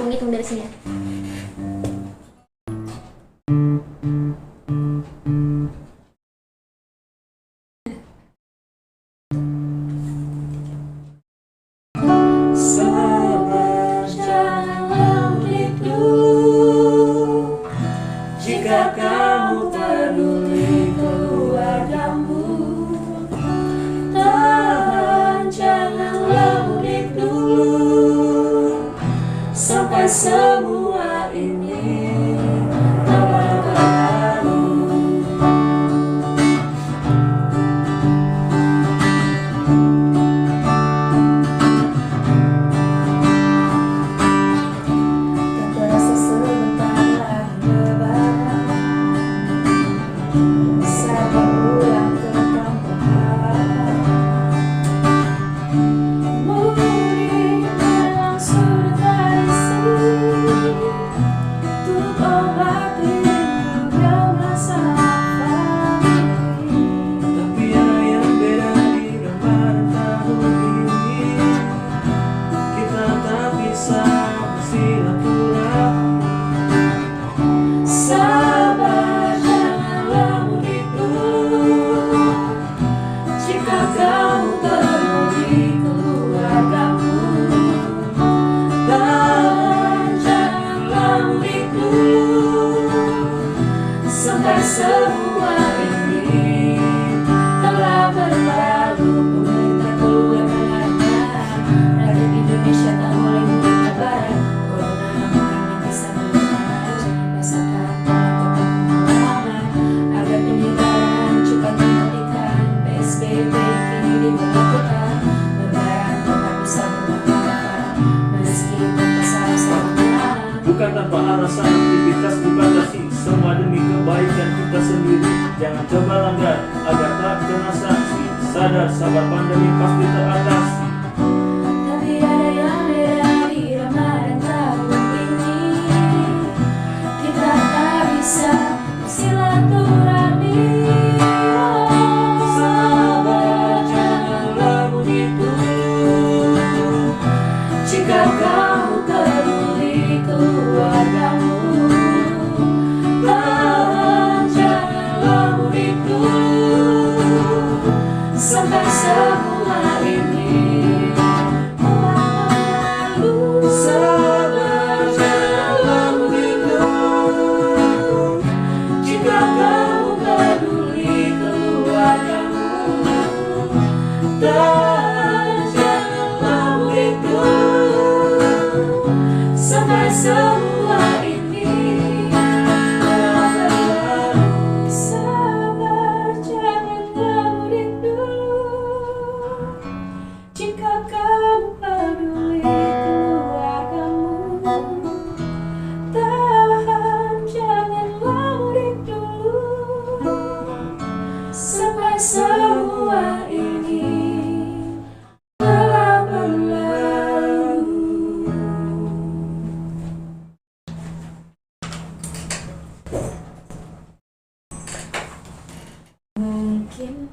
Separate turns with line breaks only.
aku ngitung dari sini ya.
Sabar, janganlah mudik dulu. Jika kamu peduli keluargamu, tahan, janganlah mudik dulu. Sampai semua ini telah berlalu. Tak terasa sebentar lagi lebaran, saatnya pulang ke kampung halaman. Mudik memang sudah tradisi untuk obati rindu yang rasa famili. Tapi ada yang beda di Ramadan tahun ini, kita tak bisa bersilaturahmi. Sabar, janganlah mudik dulu. Jika kamu peduli keluargamu, tahan, janganlah mudik dulu. Sampai semua ini telah berlalu. Pemerintah keluarganya rakyat Indonesia tak boleh mudik lebaran. Corona makanya bisa berlebaran. Rasakan tetap pengalaman agar penyebaran cepat dihentikan. PSBB kini diberlakukan. Lebaran tetap bisa bermanfaat meski tanpa sarana.
Bukan tanpa alasan aktivitas dibatasi, semua demi kebaikan kita sendiri. Jangan coba langgar agar tak kena sanksi. Sadar, sabar, pandemi pasti teratasi.
Tapi ada yang beda di Ramadan tahun ini, kita tak bisa bersilaturahmi. Sabar, janganlah mudik dulu. Jika kamu peduli keluargamu, tahan, janganlah mudik dulu. Sampai semua ini telah berlalu. Sabar, janganlah mudik dulu. Jika kamu peduli keluargamu, tahan, janganlah mudik dulu. Sampai semua ini telah berlalu. Sabar, janganlah mudik dulu. Jika kamu peduli keluargamu, tahan, janganlah mudik dulu. Sampai semua ini telah berlalu. Mungkin